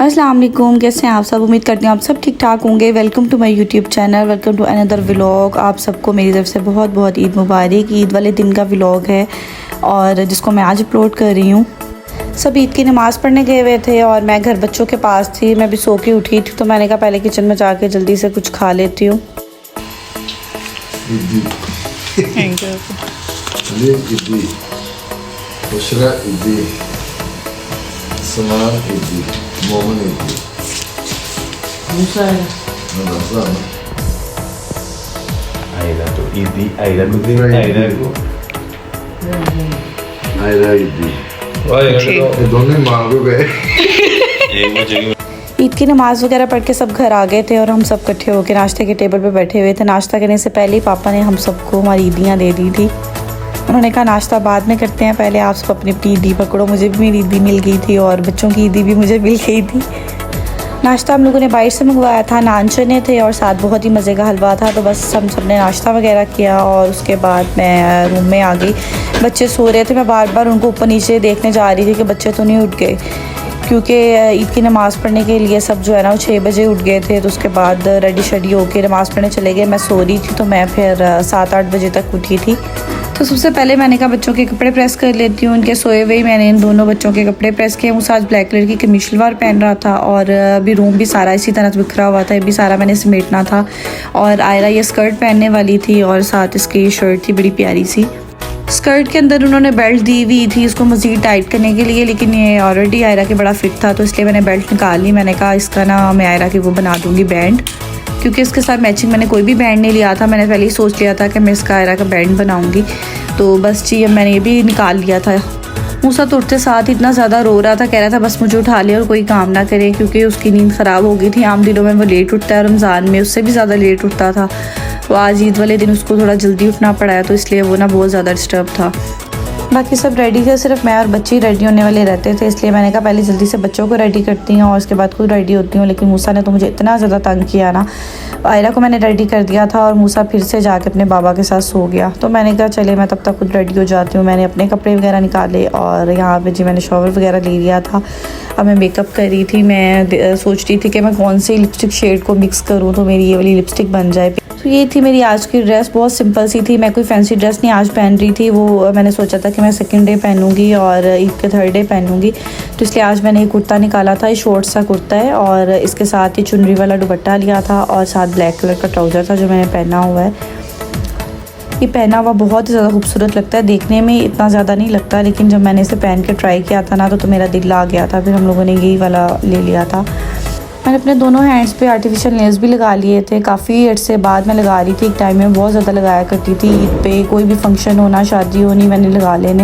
अस्सलाम वालेकुम, कैसे हैं आप सब। उम्मीद करती हूँ आप सब ठीक ठाक होंगे। Welcome to my YouTube channel, welcome to another vlog. आप सबको मेरी तरफ से बहुत बहुत ईद मुबारक। ईद वाले दिन का व्लॉग है और जिसको मैं आज अपलोड कर रही हूँ। सब ईद की नमाज़ पढ़ने गए हुए थे और मैं घर बच्चों के पास थी। मैं भी सो के उठी थी तो मैंने कहा पहले किचन में जाके जल्दी से कुछ खा लेती हूँ। ईद की नमाज़ वगैरह पढ़ के सब घर आ गए थे और हम सब इकट्ठे होकर नाश्ते के टेबल पे बैठे हुए थे। नाश्ता करने से पहले ही पापा ने हम सबको हमारी ईदियाँ दे दी थी। उन्होंने कहा नाश्ता बाद में करते हैं, पहले आप सब अपनी अपनी ईदी पकड़ो। मुझे भी मेरी ईदी मिल गई थी और बच्चों की ईदी भी मुझे मिल गई थी। नाश्ता हम लोगों ने बाहर से मंगवाया था, नान चने थे और साथ बहुत ही मज़े का हलवा था। तो बस हम सब ने नाश्ता वगैरह किया और उसके बाद मैं रूम में आ गई। बच्चे सो रहे थे, मैं बार बार उनको ऊपर नीचे देखने जा रही थी कि बच्चे तो नहीं उठ गए, क्योंकि ईद की नमाज़ पढ़ने के लिए सब जो है ना वो 6 बजे उठ गए थे। तो उसके बाद रेडी शेडी होकर नमाज़ पढ़ने चले गए। मैं सो रही थी तो मैं फिर 7-8 बजे तक उठी थी। तो सबसे पहले मैंने कहा बच्चों के कपड़े प्रेस कर लेती हूँ। उनके सोए हुए ही मैंने इन दोनों बच्चों के कपड़े प्रेस किए। मुझे आज ब्लैक कलर की कमीज शलवार पहन रहा था और अभी रूम भी सारा इसी तरह बिखरा हुआ था, ये भी सारा मैंने समेटना था। और आयरा ये स्कर्ट पहनने वाली थी और साथ इसकी शर्ट थी बड़ी प्यारी सी। स्कर्ट के अंदर उन्होंने बेल्ट दी हुई थी इसको मज़ीद टाइट करने के लिए, लेकिन ये ऑलरेडी आयरा के बड़ा फिट था तो इसलिए मैंने बेल्ट निकाल ली। मैंने कहा इसका ना मैं आयरा के वो बना दूँगी बैंड, क्योंकि इसके साथ मैचिंग मैंने कोई भी बैंड नहीं लिया था। मैंने पहले ही सोच लिया था कि मैं इसका आयरा का बैंड बनाऊँगी। तो बस जी अब मैंने ये भी निकाल लिया था। मूसा तो उठते साथ इतना ज़्यादा रो रहा था, कह रहा था बस मुझे उठा ले और कोई काम ना करे, क्योंकि उसकी नींद ख़राब हो गई थी। आम दिनों में वो लेट उठता है, रमज़ान में उससे भी ज़्यादा लेट उठता था। तो आज ईद वाले दिन उसको थोड़ा जल्दी उठना पड़ा है, तो इसलिए वो ना बहुत ज़्यादा डिस्टर्ब था। बाकी सब रेडी थे, सिर्फ मैं और बच्चे रेडी होने वाले रहते थे, इसलिए मैंने कहा पहले जल्दी से बच्चों को रेडी करती हूँ और उसके बाद खुद रेडी होती हूँ। लेकिन मूसा ने तो मुझे इतना ज़्यादा तंग किया ना। आयरा को मैंने रेडी कर दिया था और मूसा फिर से जाके अपने बाबा के साथ सो गया। तो मैंने कहा चले मैं तब तक खुद रेडी हो जाती हूँ। मैंने अपने कपड़े वगैरह निकाले और यहाँ पे जी मैंने शॉवर वगैरह ले लिया था। अब मैं मेकअप कर रही थी। मैं सोच रही थी कि मैं कौन सी लिपस्टिक शेड को मिक्स करूँ तो मेरी ये वाली लिपस्टिक बन जाए। तो ये थी मेरी आज की ड्रेस, बहुत सिंपल सी थी। मैं कोई फैंसी ड्रेस नहीं आज पहन रही थी। वो मैंने सोचा था कि मैं सेकंड डे पहनूंगी और ईद के थर्ड डे पहनूंगी, तो इसलिए आज मैंने ये कुर्ता निकाला था। ये शॉर्ट सा कुर्ता है और इसके साथ ही चुनरी वाला दुपट्टा लिया था और साथ ब्लैक कलर का ट्राउज़र था जो मैंने पहना हुआ है। ये पहना हुआ बहुत ही ज़्यादा खूबसूरत लगता है, देखने में इतना ज़्यादा नहीं लगता, लेकिन जब मैंने इसे पहन के ट्राई किया था ना तो मेरा दिल आ गया था। फिर हम लोगों ने यही वाला ले लिया था। मैंने अपने दोनों हैंड्स पे आर्टिफिशियल नेल्स भी लगा लिए थे। काफ़ी अर्से बाद मैं लगा रही थी, एक टाइम में बहुत ज़्यादा लगाया करती थी। ईद पे कोई भी फंक्शन होना, शादी होनी, मैंने लगा लेने।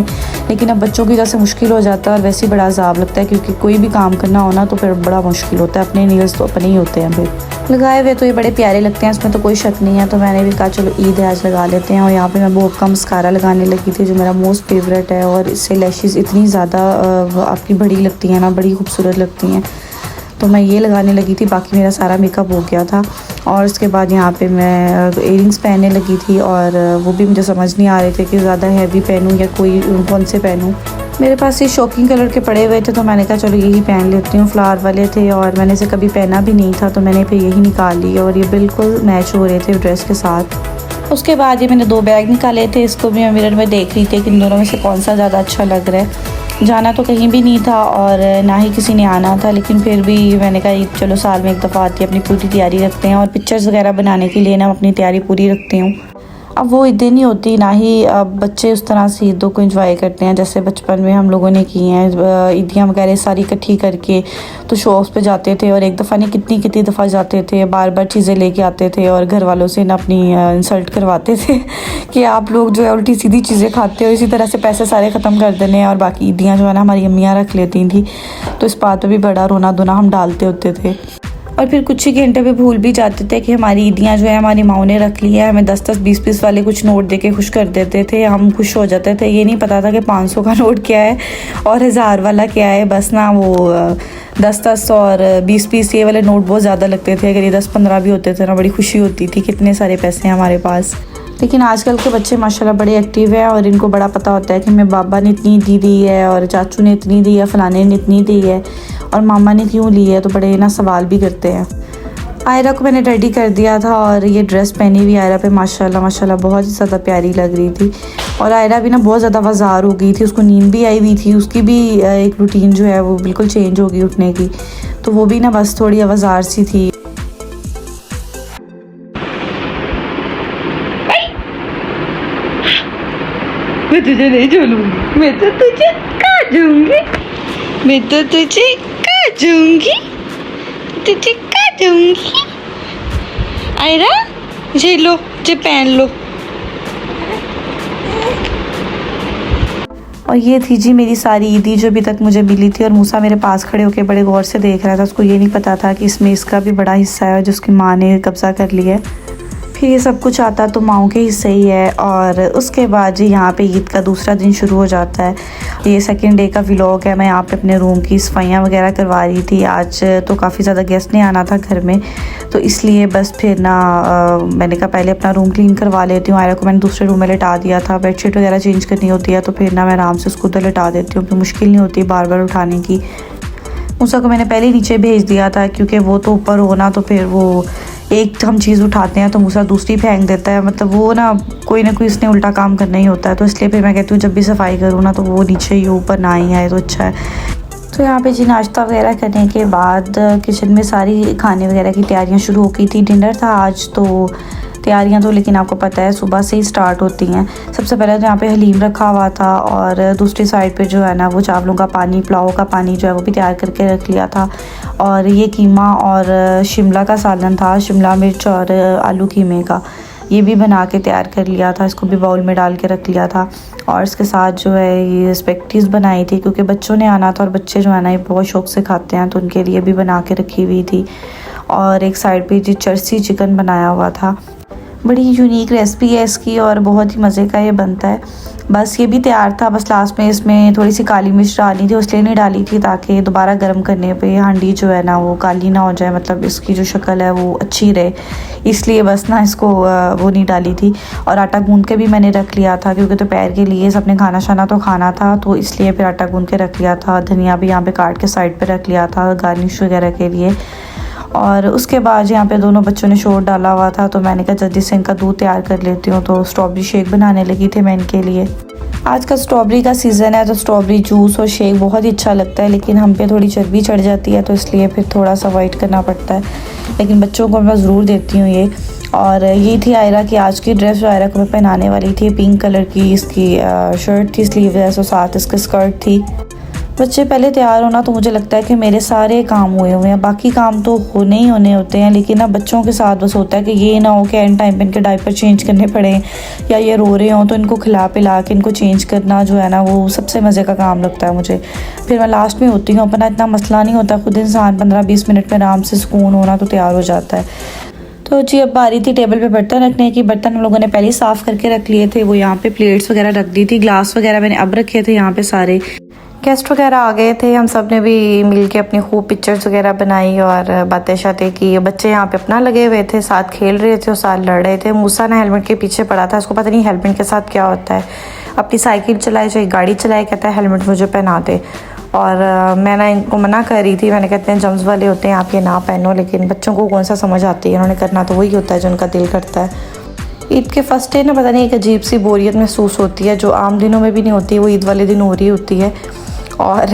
लेकिन अब बच्चों की वजह से मुश्किल हो जाता है और वैसे ही बड़ा अज़ाब लगता है, क्योंकि कोई भी काम करना होना तो फिर बड़ा मुश्किल होता है। अपने नेल्स तो अपने ही होते हैं। फिर लगाए हुए तो ये बड़े प्यारे लगते हैं, इसमें तो कोई शक नहीं है। तो मैंने भी कहा चलो ईद है आज लगा लेते हैं। और यहाँ पर मैं बहुत कम मस्कारा लगाने लगी थी जो मेरा मोस्ट फेवरेट है, और इससे लैशेज़ इतनी ज़्यादा आपकी बड़ी लगती हैं ना, बड़ी खूबसूरत लगती हैं। तो मैं ये लगाने लगी थी, बाकी मेरा सारा मेकअप हो गया था। और उसके बाद यहाँ पे मैं इयरिंग्स पहनने लगी थी और वो भी मुझे समझ नहीं आ रहे थे कि ज़्यादा हैवी पहनूँ या कौन से पहनूँ। मेरे पास ये शॉकिंग कलर के पड़े हुए थे तो मैंने कहा चलो यही पहन लेती हूँ। फ्लावर वाले थे और मैंने इसे कभी पहना भी नहीं था, तो मैंने फिर यही निकाल ली और ये बिल्कुल मैच हो रहे थे ड्रेस के साथ। उसके बाद ये मैंने 2 बैग निकाले थे, इसको भी मैं मिरर में देख रही थी कि इन दोनों में से कौन सा ज़्यादा अच्छा लग रहा है। जाना तो कहीं भी नहीं था और ना ही किसी ने आना था, लेकिन फिर भी मैंने कहा चलो साल में एक दफ़ा आती है, अपनी पूरी तैयारी रखते हैं। और पिक्चर्स वगैरह बनाने के लिए ना अपनी तैयारी पूरी रखती हूँ। अब वो ईदें नहीं होती, ना ही अब बच्चे उस तरह से ईदों को एंजॉय करते हैं जैसे बचपन में हम लोगों ने की हैं। ईदियाँ वगैरह सारी इकट्ठी करके तो शॉप्स पे जाते थे और एक दफ़ा नहीं कितनी दफ़ा जाते थे, बार बार चीज़ें लेके आते थे और घर वालों से ना अपनी इंसल्ट करवाते थे कि आप लोग जो है उल्टी सीधी चीज़ें खाते हो, इसी तरह से पैसे सारे ख़त्म कर देने हैं। और बाकी ईदियाँ जो है ना हमारी अम्मियाँ रख लेती थी, तो इस बात पर भी बड़ा रोना धोना हम डालते होते थे। और फिर कुछ ही घंटे पे भूल भी जाते थे कि हमारी ईदियाँ जो है हमारी माओ ने रख ली है। हमें 10-10, 20-20 वाले कुछ नोट दे के खुश कर देते थे, हम खुश हो जाते थे। ये नहीं पता था कि 500 का नोट क्या है और 1000 वाला क्या है। बस ना वो 10-10 और 20-20 ये वाले नोट बहुत ज़्यादा लगते थे। अगर ये 10-15 भी होते थे ना बड़ी खुशी होती थी, कितने सारे पैसे हैं हमारे पास। लेकिन आजकल के बच्चे माशाल्लाह बड़े एक्टिव हैं और इनको बड़ा पता होता है कि मेरे बाबा ने इतनी दी है और चाचू ने इतनी दी है, फलाने ने इतनी दी है और मामा ने क्यों ली है, तो बड़े ना सवाल भी करते हैं। आयरा को मैंने रेडी कर दिया था और ये ड्रेस पहनी हुई आयरा पे माशाल्लाह बहुत ही ज़्यादा प्यारी लग रही थी। और आयरा भी ना बहुत ज़्यादा वज़ार हो गई थी, उसको नींद भी आई हुई थी, उसकी भी एक रूटीन जो है वो बिल्कुल चेंज हो गई उठने की, तो वो भी ना बस थोड़ी अवज़ार सी थी। मैं तुझे नहीं छोड़ूंगी, मैं तो तुझे काटूंगी, मैं तो तुझे काटूंगी, तुझे काटूंगी। आयरा ये लो, ये पहन लो। और ये थी जी मेरी सारी ईदी जो अभी तक मुझे मिली थी। और मूसा मेरे पास खड़े होकर बड़े गौर से देख रहा था, उसको ये नहीं पता था कि इसमें इसका भी बड़ा हिस्सा है जो उसकी माँ ने कब्ज़ा कर लिया है। फिर ये सब कुछ आता तो माओं के हिस्से ही है। और उसके बाद जी यहाँ पे ईद का दूसरा दिन शुरू हो जाता है। ये सेकंड डे का व्लॉग है। मैं यहाँ पे अपने रूम की सफाइयाँ वगैरह करवा रही थी। आज तो काफ़ी ज़्यादा गेस्ट ने आना था घर में, तो इसलिए बस फिर ना मैंने कहा पहले अपना रूम क्लीन करवा लेती हूँ। आयरा को मैंने दूसरे रूम में लिटा दिया था, बेडशीट वगैरह चेंज करनी होती है तो फिर ना मैं आराम से उसको उधर लिटा देती हूँ, फिर मुश्किल नहीं होती बार बार उठाने की। मूसा को मैंने पहले नीचे भेज दिया था क्योंकि वो तो ऊपर होना तो फिर वो एक हम चीज़ उठाते हैं तो मूसा दूसरी फेंक देता है, मतलब वो ना कोई इसने उल्टा काम करना ही होता है। तो इसलिए फिर मैं कहती हूँ जब भी सफाई करूँ ना तो वो नीचे ही ऊपर ना ही आए तो अच्छा है। तो यहाँ पे जी नाश्ता वगैरह करने के बाद किचन में सारी खाने वगैरह की तैयारियाँ शुरू हो गई थी। डिनर था आज, तो तैयारियाँ तो लेकिन आपको पता है सुबह से ही स्टार्ट होती हैं। सबसे पहले तो यहाँ पे हलीम रखा हुआ था और दूसरी साइड पे जो है ना वो चावलों का पानी, पुलाव का पानी जो है वो भी तैयार करके रख लिया था। और ये कीमा और शिमला का सालन था, शिमला मिर्च और आलू कीमे का, ये भी बना के तैयार कर लिया था, इसको भी बाउल में डाल के रख लिया था। और इसके साथ जो है ये स्पेगेटीज़ बनाई थी क्योंकि बच्चों ने आना था और बच्चे जो है ना ये बहुत शौक़ से खाते हैं, तो उनके लिए भी बना के रखी हुई थी। और एक साइड पे जी चर्सी चिकन बनाया हुआ था। बड़ी यूनिक रेसिपी है इसकी और बहुत ही मज़े का ये बनता है। बस ये भी तैयार था, बस लास्ट में इसमें थोड़ी सी काली मिर्च डालनी थी, इसलिए नहीं डाली थी ताकि दोबारा गर्म करने पे हांडी जो है ना वो काली ना हो जाए, मतलब इसकी जो शक्ल है वो अच्छी रहे, इसलिए बस ना इसको वो नहीं डाली थी। और आटा गूंद के भी मैंने रख लिया था क्योंकि दोपहर के लिए सबने खाना शाना तो खाना था, तो इसलिए फिर आटा गूंद के रख लिया था। धनिया भी यहाँ पे काट के साइड पे रख लिया था गार्निश वगैरह के लिए। और उसके बाद यहाँ पे दोनों बच्चों ने शोर डाला हुआ था, तो मैंने कहा जल्दी से इनका दूध तैयार कर लेती हूँ, तो स्ट्रॉबेरी शेक बनाने लगी थी मैं इनके लिए। आज का स्ट्रॉबेरी का सीज़न है तो स्ट्रॉबेरी जूस और शेक बहुत ही अच्छा लगता है, लेकिन हम पे थोड़ी चर्बी चढ़ जाती है तो इसलिए फिर थोड़ा सा अवॉइड करना पड़ता है, लेकिन बच्चों को मैं ज़रूर देती हूँ ये। और ये थी आयरा की आज की ड्रेस जो आयरा को मैं पहनाने वाली थी। पिंक कलर की इसकी शर्ट थी स्लीवलेस और साथ इसकी स्कर्ट थी। बच्चे पहले तैयार होना तो मुझे लगता है कि मेरे सारे काम हुए हुए हैं, बाकी काम तो होने ही होने होते हैं, लेकिन ना बच्चों के साथ बस होता है कि ये ना हो कि एंड टाइम पे इनके डायपर चेंज करने पड़े या ये रो रहे हों तो इनको खिला पिला के इनको चेंज करना जो है ना वो सबसे मज़े का काम लगता है मुझे। फिर मैं लास्ट में होती हूँ, अपना इतना मसला नहीं होता, खुद इंसान 15-20 मिनट में आराम से सुकून होना तो तैयार हो जाता है। तो जी अब बारी थी टेबल पे बर्तन रखने की। बर्तन हम लोगों ने पहले ही साफ़ करके रख लिए थे, वो यहाँ पे प्लेट्स वगैरह रख दी थी, ग्लास वगैरह मैंने अब रखे थे यहाँ पे सारे। गेस्ट वगैरह आ गए थे, हम सब ने भी मिल के अपनी खूब पिक्चर्स वगैरह बनाई और बातें शातें की। बच्चे यहाँ पे अपना लगे हुए थे, साथ खेल रहे थे और साथ लड़ रहे थे। मूसा ना हेलमेट के पीछे पड़ा था, उसको पता नहीं हेलमेट के साथ क्या होता है। अपनी साइकिल चलाए चाहे गाड़ी चलाए, कहता है हेलमेट मुझे पहना दे। और मैं ना इनको मना कर रही थी, मैंने कहते हैं जम्स वाले होते हैं आप ये ना पहनो, लेकिन बच्चों को कौन सा समझ आती है, उन्होंने करना तो वही होता है जो उनका दिल करता है। ईद के फर्स्ट डे ना पता नहीं एक अजीब सी बोरियत महसूस होती है जो आम दिनों में भी नहीं होती, वो ईद वाले दिन हो रही होती है। और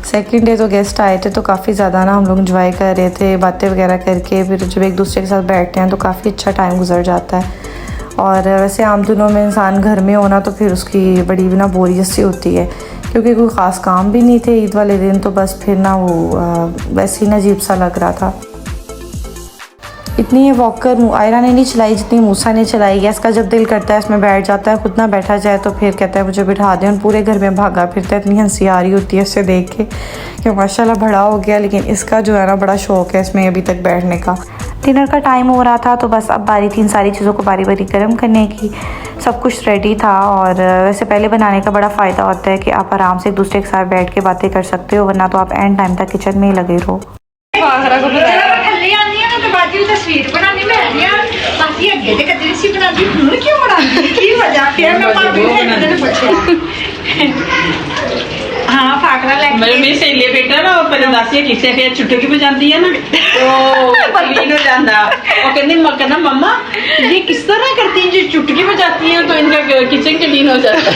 सेकंड डे तो गेस्ट आए थे तो काफ़ी ज़्यादा ना हम लोग इंजॉय कर रहे थे, बातें वगैरह करके। फिर जब एक दूसरे के साथ बैठते हैं तो काफ़ी अच्छा टाइम गुजर जाता है। और वैसे आम दिनों में इंसान घर में होना तो फिर उसकी बड़ी भी ना बोरियत सी होती है, क्योंकि कोई ख़ास काम भी नहीं थे ईद वाले दिन, तो बस फिर ना वो वैसे ही ना अजीब सा लग रहा था। इतनी ये वॉकर आयरा ने नहीं चलाई जितनी मूसा ने चलाई है। इसका जब दिल करता है इसमें बैठ जाता है, खुद ना बैठा जाए तो फिर कहता है मुझे बिठा दें, और पूरे घर में भागा फिरता है। इतनी हंसी आ रही होती है इससे देख के कि माशाल्लाह बड़ा हो गया, लेकिन इसका जो है ना बड़ा शौक़ है इसमें अभी तक बैठने का। डिनर का टाइम हो रहा था तो बस अब बारी थी इन सारी चीज़ों को बारी बारी गर्म करने की। सब कुछ रेडी था। और वैसे पहले बनाने का बड़ा फ़ायदा होता है कि आप आराम से एक दूसरे के साथ बैठ के बातें कर सकते हो, वरना तो आप एंड टाइम तक किचन में ही लगे रहो। तस्वीर बनानी मैं बाकी अगे सी बनाती हूँ क्यों बनाती की वजह फिर मैं भाभी ने पूछा हाँ फाकरा लेके मेरी सहेली बेटा ना वो पहले दासिया किसे फिर चुटकी बजाती है ना तो क्लीन हो जाता और कहना मम्मा ये किस तरह करती है जो चुटकी बजाती है तो इनका किचन क्लीन हो जाता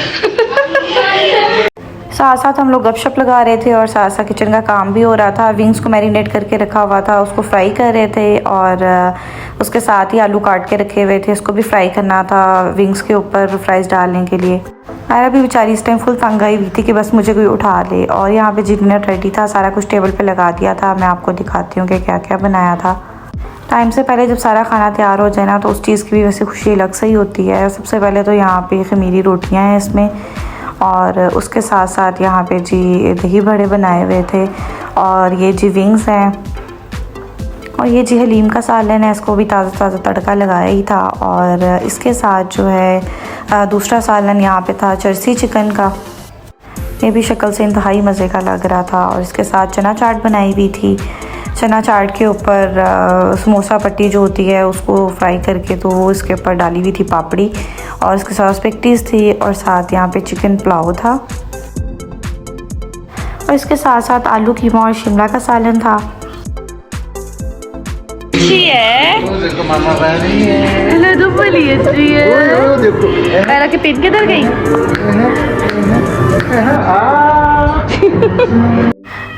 है। साथ साथ हम लोग गपशप लगा रहे थे और साथ साथ किचन का काम भी हो रहा था। विंग्स को मैरिनेट करके रखा हुआ था, उसको फ्राई कर रहे थे और उसके साथ ही आलू काट के रखे हुए थे, उसको भी फ्राई करना था विंग्स के ऊपर फ्राइज डालने के लिए। आयरा भी बेचारी इस टाइम फुल तंग आई हुई थी कि बस मुझे कोई उठा ले। और यहाँ पे डिनर रेडी था, सारा कुछ टेबल पे लगा दिया था। मैं आपको दिखाती हूँ कि क्या क्या बनाया था। टाइम से पहले जब सारा खाना तैयार हो जाए ना तो उस चीज़ की भी वैसे खुशी अलग से ही होती है। सबसे पहले तो यहाँ पे खमीरी रोटियाँ हैं इसमें और उसके साथ साथ यहाँ पे जी दही बड़े बनाए हुए थे और ये जी विंग्स हैं और ये जी हलीम का सालन है, इसको भी ताज़ा ताज़ा तड़का लगाया ही था। और इसके साथ जो है दूसरा सालन यहाँ पे था चरसी चिकन का, ये भी शक्ल से इंतहाई मज़े का लग रहा था। और इसके साथ चना चाट बनाई हुई थी, चना चाट के ऊपर समोसा पट्टी जो होती है उसको फ्राई करके तो वो इसके ऊपर डाली हुई थी पापड़ी और इसके साथ स्पेक्टीज थी और साथ यहाँ पे चिकन पुलाव था और इसके साथ साथ आलू कीमा और शिमला का सालन था। अच्छी है हेलो तो बोली अच्छी है मेरा के पेट किधर गई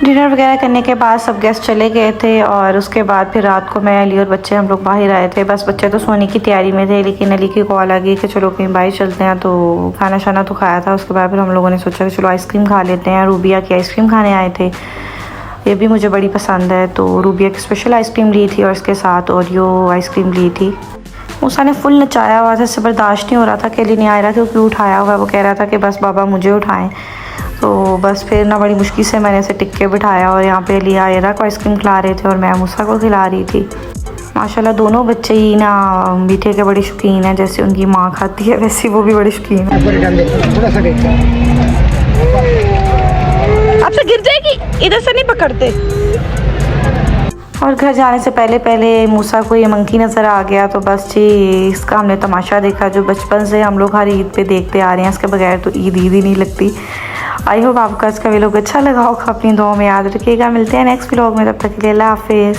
डिनर वगैरह करने के बाद सब गेस्ट चले गए थे और उसके बाद फिर रात को मैं अली और बच्चे हम लोग बाहर आए थे। बस बच्चे तो सोने की तैयारी में थे लेकिन अली की कॉल आ गई कि चलो कहीं बाहर चलते हैं, तो खाना शाना तो खाया था। उसके बाद फिर हम लोगों ने सोचा कि चलो आइसक्रीम खा लेते हैं। रूबिया की आइसक्रीम खाने आए थे, ये भी मुझे बड़ी पसंद है, तो रूबिया की स्पेशल आइसक्रीम ली थी और इसके साथ ओरियो आइसक्रीम ली थी। मूसा ने फुल नचाया हुआ था, इससे बर्दाश्त नहीं हो रहा था कि अली नहीं आ रहा था, क्यों उठाया हुआ है। वो कह रहा था कि बस बाबा मुझे उठाएं, तो बस फिर ना बड़ी मुश्किल से मैंने इसे टिक के बिठाया और यहाँ पे अली आयरा को आइसक्रीम खिला रहे थे और मैं मूसा को खिला रही थी। माशाल्लाह दोनों बच्चे ही ना मीठे के बड़े शौकीन हैं, जैसे उनकी माँ खाती है वैसे वो भी बड़े शौकीन है। आपसे गिर जाएगी, इधर से नहीं पकड़ते। और घर जाने से पहले पहले मूसा को ये मंकी नज़र आ गया, तो बस जी इसका हमने तमाशा देखा जो बचपन से हम लोग हर ईद पे देखते आ रहे हैं। इसके बगैर तो ईद ही नहीं लगती। आई होप आपको आज का व्लॉग अच्छा लगा होगा, अपनी दुआओं में याद रखिएगा। मिलते हैं नेक्स्ट व्लॉग में, तब तक के लिए अल्लाह हाफिज़।